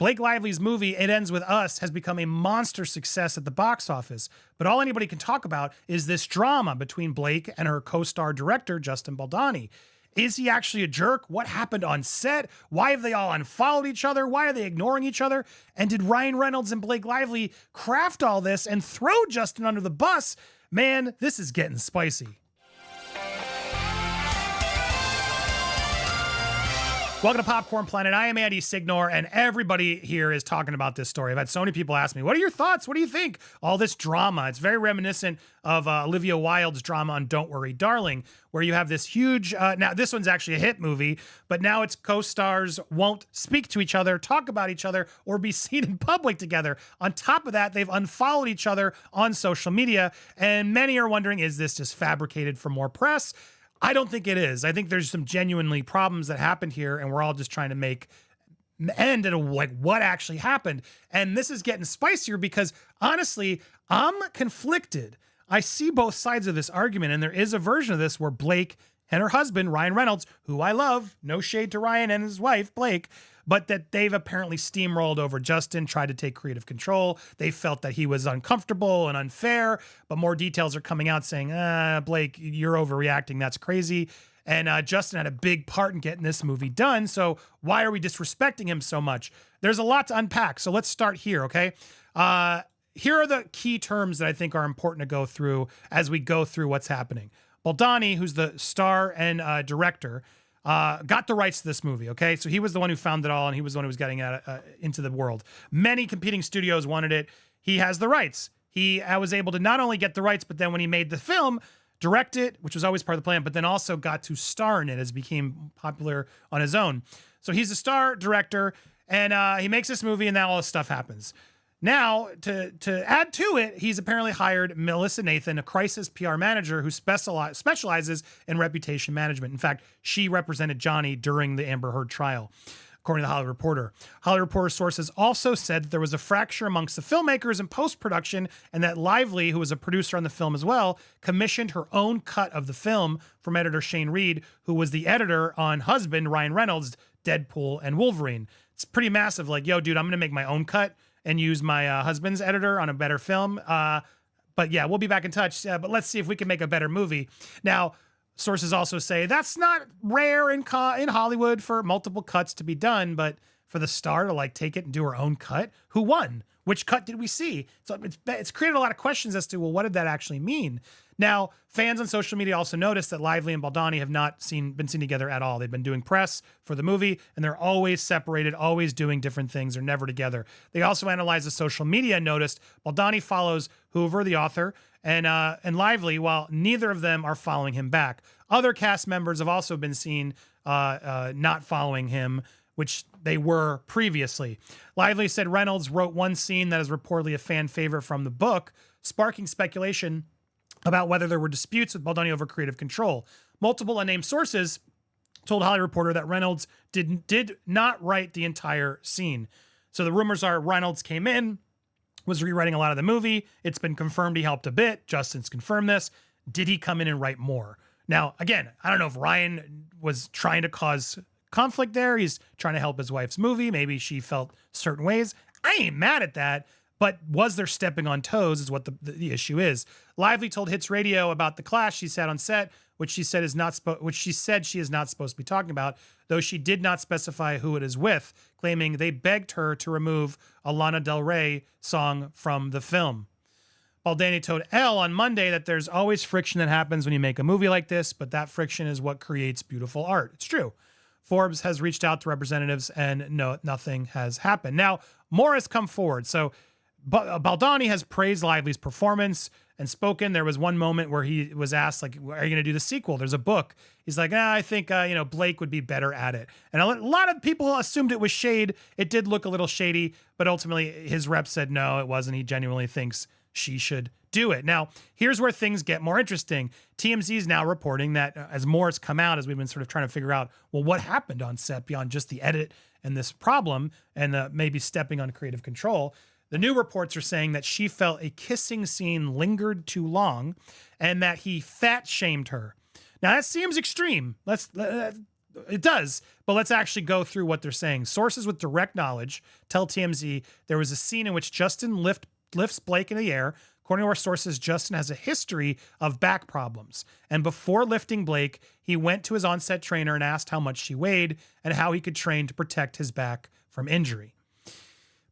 Blake Lively's movie, It Ends With Us, has become a monster success at the box office. But all anybody can talk about is this drama between Blake and her co-star director, Justin Baldoni. Is he actually a jerk? What happened on set? Why have they all unfollowed each other? Why are they ignoring each other? And did Ryan Reynolds and Blake Lively craft all this and throw Justin under the bus? Man, this is getting spicy. Welcome to Popcorn Planet. I am Andy Signore, and everybody here is talking about this story. I've had so many people ask me, what are your thoughts? What do you think? All this drama. It's very reminiscent of Olivia Wilde's drama on Don't Worry, Darling, where you have this huge, now this one's actually a hit movie, but now its co-stars won't speak to each other, talk about each other, or be seen in public together. On top of that, they've unfollowed each other on social media, and many are wondering, is this just fabricated for more press? I don't think it is. I think there's some genuinely problems that happened here, and we're all just trying to make end at like what actually happened. And this is getting spicier because honestly, I'm conflicted. I see both sides of this argument, and there is a version of this where Blake and her husband, Ryan Reynolds, who I love, no shade to Ryan and his wife, Blake, but that they've apparently steamrolled over Justin, tried to take creative control. They felt that he was uncomfortable and unfair, but more details are coming out saying, Blake, you're overreacting. That's crazy. And Justin had a big part in getting this movie done. So why are we disrespecting him so much? There's a lot to unpack. So let's start here, okay? Here are the key terms that I think are important to go through as we go through what's happening. Baldoni, who's the star and director, got the rights to this movie, okay? So he was the one who found it all, and he was the one who was getting it into the world. Many competing studios wanted it. He has the rights. He was able to not only get the rights, but then when he made the film, direct it, which was always part of the plan, but then also got to star in it as it became popular on his own. So he's a star director, and he makes this movie, and now all this stuff happens. Now, to add to it, he's apparently hired Melissa Nathan, a crisis PR manager who specializes in reputation management. In fact, she represented Johnny during the Amber Heard trial, according to The Hollywood Reporter. Hollywood Reporter sources also said that there was a fracture amongst the filmmakers in post-production, and that Lively, who was a producer on the film as well, commissioned her own cut of the film from editor Shane Reed, who was the editor on husband Ryan Reynolds' Deadpool and Wolverine. It's pretty massive. Like, yo, dude, I'm going to make my own cut and use my husband's editor on a better film. But yeah, we'll be back in touch. But let's see if we can make a better movie. Now, sources also say that's not rare in Hollywood for multiple cuts to be done, but for the star to like take it and do her own cut, who won? Which cut did we see? So it's created a lot of questions as to, well, what did that actually mean? Now, fans on social media also noticed that Lively and Baldoni have not been seen together at all. They've been doing press for the movie, and they're always separated, always doing different things. They're never together. They also analyzed the social media and noticed Baldoni follows Hoover, the author, and Lively, while neither of them are following him back. Other cast members have also been seen not following him, which they were previously. Lively said Reynolds wrote one scene that is reportedly a fan favorite from the book, sparking speculation about whether there were disputes with Baldoni over creative control. Multiple unnamed sources told Hollywood Reporter that Reynolds did not write the entire scene. So the rumors are Reynolds came in, was rewriting a lot of the movie. It's been confirmed he helped a bit. Justin's confirmed this. Did he come in and write more? Now, again, I don't know if Ryan was trying to cause conflict there. He's trying to help his wife's movie. Maybe she felt certain ways. I ain't mad at that. But was there stepping on toes is what the issue is. Lively told Hits Radio about the clash she sat on set, which she said she is not supposed to be talking about, though she did not specify who it is with, claiming they begged her to remove a Lana Del Rey song from the film. Baldoni told Elle on Monday that there's always friction that happens when you make a movie like this, but that friction is what creates beautiful art. It's true. Forbes has reached out to representatives and no, nothing has happened. Now, more has come forward. So Baldoni has praised Lively's performance and spoken. There was one moment where he was asked, like, are you going to do the sequel? There's a book. He's like, I think, Blake would be better at it. And a lot of people assumed it was shade. It did look a little shady, but ultimately his rep said, no, it wasn't. He genuinely thinks she should do it. Now, here's where things get more interesting. TMZ is now reporting that as more has come out, as we've been sort of trying to figure out, well, what happened on set beyond just the edit and this problem and maybe stepping on creative control. The new reports are saying that she felt a kissing scene lingered too long and that he fat-shamed her. Now, that seems extreme. it does, but let's actually go through what they're saying. Sources with direct knowledge tell TMZ there was a scene in which Justin lifts Blake in the air. According to our sources, Justin has a history of back problems. And before lifting Blake, he went to his on-set trainer and asked how much she weighed and how he could train to protect his back from injury.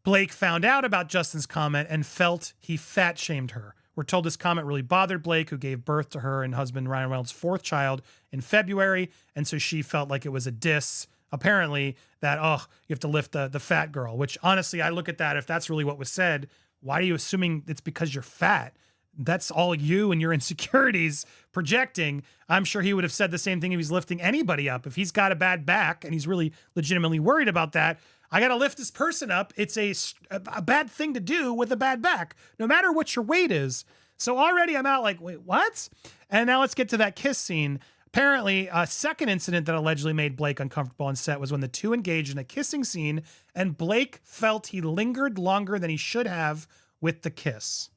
Blake found out about Justin's comment and felt he fat-shamed her. We're told this comment really bothered Blake, who gave birth to her and husband Ryan Reynolds' fourth child in February. And so she felt like it was a diss, apparently, that, oh, you have to lift the fat girl, which honestly, I look at that, if that's really what was said, why are you assuming it's because you're fat? That's all you and your insecurities projecting. I'm sure he would have said the same thing if he's lifting anybody up. If he's got a bad back and he's really legitimately worried about that, I got to lift this person up. It's a bad thing to do with a bad back, no matter what your weight is. So already I'm out like, wait, what? And now let's get to that kiss scene. Apparently, a second incident that allegedly made Blake uncomfortable on set was when the two engaged in a kissing scene and Blake felt he lingered longer than he should have with the kiss.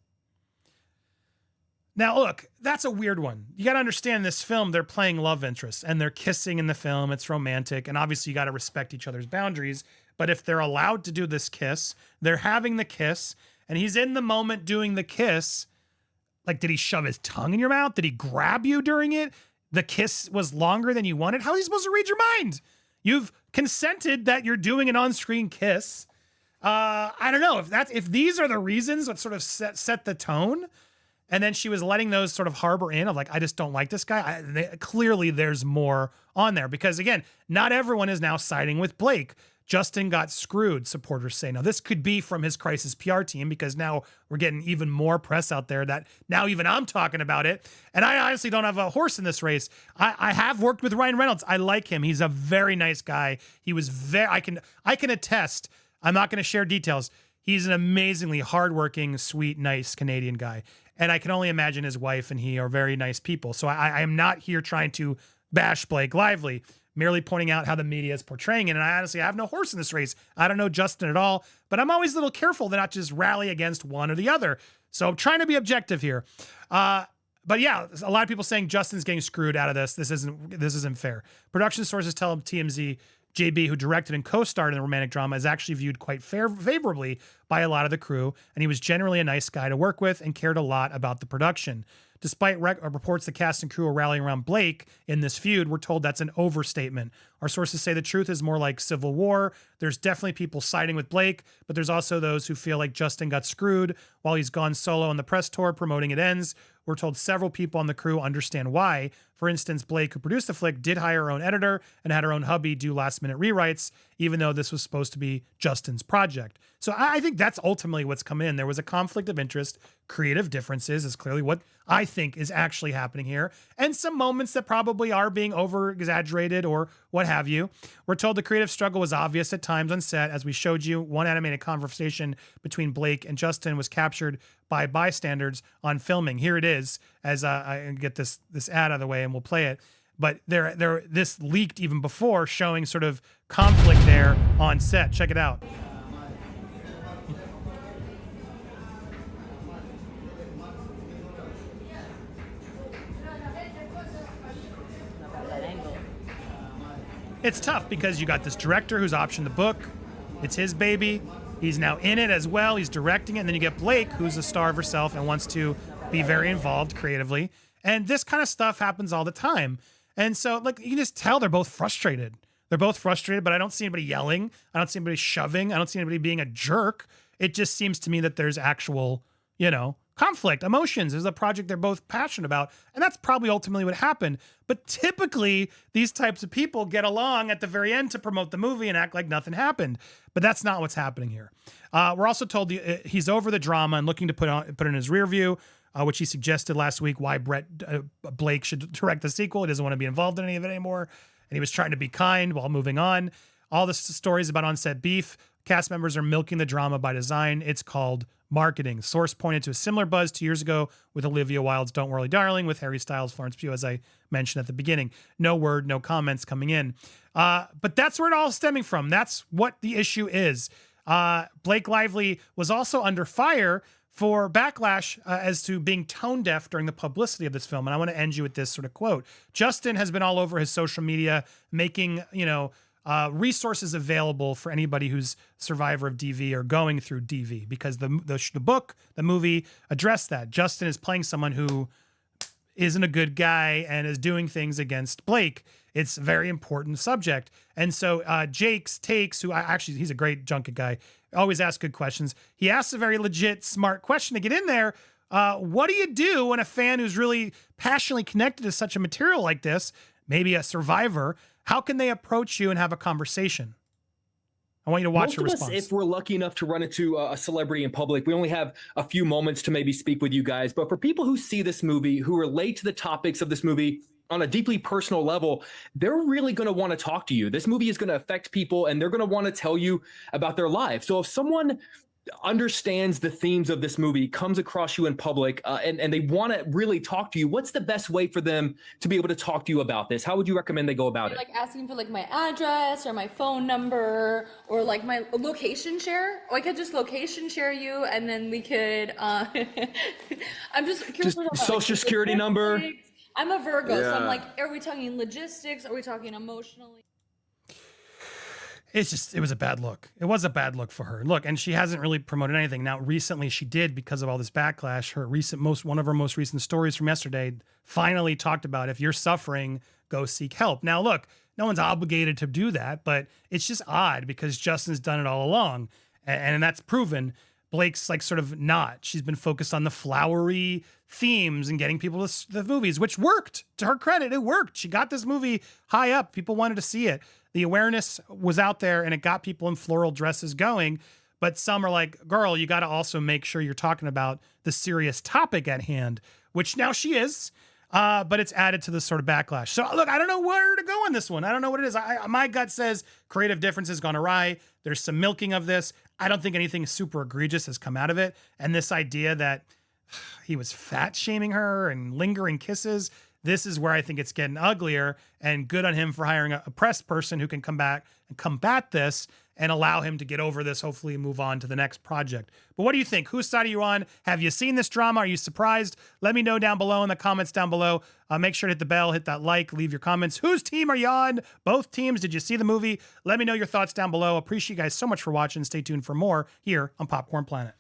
Now, look, that's a weird one. You got to understand this film, they're playing love interests and they're kissing in the film. It's romantic. And obviously you got to respect each other's boundaries. But if they're allowed to do this kiss, they're having the kiss and he's in the moment doing the kiss. Like, did he shove his tongue in your mouth? Did he grab you during it? The kiss was longer than you wanted. How are you supposed to read your mind? You've consented that you're doing an on-screen kiss. I don't know if these are the reasons that sort of set the tone. And then she was letting those sort of harbor in of like, I just don't like this guy. Clearly there's more on there because again, not everyone is now siding with Blake. Justin got screwed, supporters say. Now, this could be from his crisis PR team because now we're getting even more press out there that now even I'm talking about it. And I honestly don't have a horse in this race. I have worked with Ryan Reynolds. I like him. He's a very nice guy. He was I can attest. I'm not going to share details. He's an amazingly hardworking, sweet, nice Canadian guy. And I can only imagine his wife and he are very nice people. So I am not here trying to bash Blake Lively, merely pointing out how the media is portraying it. And I honestly have no horse in this race. I don't know Justin at all, but I'm always a little careful to not just rally against one or the other. So I'm trying to be objective here. But yeah, a lot of people saying Justin's getting screwed out of this. This isn't fair. Production sources tell TMZ JB, who directed and co-starred in the romantic drama, is actually viewed quite favorably by a lot of the crew, and he was generally a nice guy to work with and cared a lot about the production. Despite reports the cast and crew are rallying around Blake in this feud, we're told that's an overstatement. Our sources say the truth is more like civil war. There's definitely people siding with Blake, but there's also those who feel like Justin got screwed while he's gone solo on the press tour promoting It Ends. We're told several people on the crew understand why. For instance, Blake, who produced the flick, did hire her own editor and had her own hubby do last-minute rewrites, even though this was supposed to be Justin's project. So I think that's ultimately what's come in. There was a conflict of interest. Creative differences is clearly what I think is actually happening here. And some moments that probably are being over-exaggerated or what have you. We're told the creative struggle was obvious at times on set. As we showed you, one animated conversation between Blake and Justin was captured by bystanders on filming. Here it is, as I get this ad out of the way and we'll play it. But this leaked even before, showing sort of conflict there on set. Check it out. It's tough because you got this director who's optioned the book. It's his baby. He's now in it as well. He's directing it. And then you get Blake, who's a star of herself and wants to be very involved creatively. And this kind of stuff happens all the time. And so, like, you can just tell they're both frustrated. They're both frustrated, but I don't see anybody yelling. I don't see anybody shoving. I don't see anybody being a jerk. It just seems to me that there's actual, conflict, emotions. There's a project they're both passionate about. And that's probably ultimately what happened. But typically, these types of people get along at the very end to promote the movie and act like nothing happened. But that's not what's happening here. We're also told he's over the drama and looking to put in his rear view, which he suggested last week why Blake should direct the sequel. He doesn't want to be involved in any of it anymore. And he was trying to be kind while moving on. All the stories about on-set beef. Cast members are milking the drama by design. It's called marketing. Source pointed to a similar buzz 2 years ago with Olivia Wilde's Don't Worry Darling with Harry Styles, Florence Pugh, as I mentioned at the beginning. No word, no comments coming in. But that's where it all stemming from. That's what the issue is. Blake Lively was also under fire for Backlash as to being tone deaf during the publicity of this film. And I want to end you with this sort of quote. Justin has been all over his social media making, resources available for anybody who's survivor of DV or going through DV, because the book, the movie addressed that. Justin is playing someone who isn't a good guy and is doing things against Blake. It's a very important subject. And so Jake's takes, he's a great junket guy, always asks good questions. He asks a very legit, smart question to get in there. What do you do when a fan who's really passionately connected to such a material like this, maybe a survivor, how can they approach you and have a conversation? I want you to watch your response. If we're lucky enough to run into a celebrity in public, we only have a few moments to maybe speak with you guys. But for people who see this movie, who relate to the topics of this movie on a deeply personal level, they're really going to want to talk to you. This movie is going to affect people, and they're going to want to tell you about their life. So if someone understands the themes of this movie, comes across you in public, and they want to really talk to you, what's the best way for them to be able to talk to you about this? How would you recommend they go about it? Like asking for like my address or my phone number or like my location share. Or I could just location share you, and then we could I'm just curious about social security number. I'm a Virgo, so I'm like, are we talking logistics? Are we talking emotionally? It was a bad look. It was a bad look for her. Look, and she hasn't really promoted anything. Now, recently she did, because of all this backlash. One of her most recent stories from yesterday finally talked about, if you're suffering, go seek help. Now, look, no one's obligated to do that, but it's just odd because Justin's done it all along, and that's proven. Blake's like sort of not. She's been focused on the flowery themes and getting people to the movies, which worked. To her credit, it worked. She got this movie high up. People wanted to see it. The awareness was out there, and it got people in floral dresses going. But some are like, girl, you got to also make sure you're talking about the serious topic at hand, which now she is. But it's added to this sort of backlash. So look, I don't know where to go on this one. I don't know what it is. My gut says creative differences gone awry. There's some milking of this. I don't think anything super egregious has come out of it. And this idea that he was fat shaming her and lingering kisses, this is where I think it's getting uglier, and good on him for hiring a press person who can come back and combat this and allow him to get over this, hopefully move on to the next project. But what do you think? Whose side are you on? Have you seen this drama? Are you surprised? Let me know down below in the comments down below. Make sure to hit the bell, hit that like, leave your comments. Whose team are you on? Both teams. Did you see the movie? Let me know your thoughts down below. Appreciate you guys so much for watching. Stay tuned for more here on Popcorn Planet.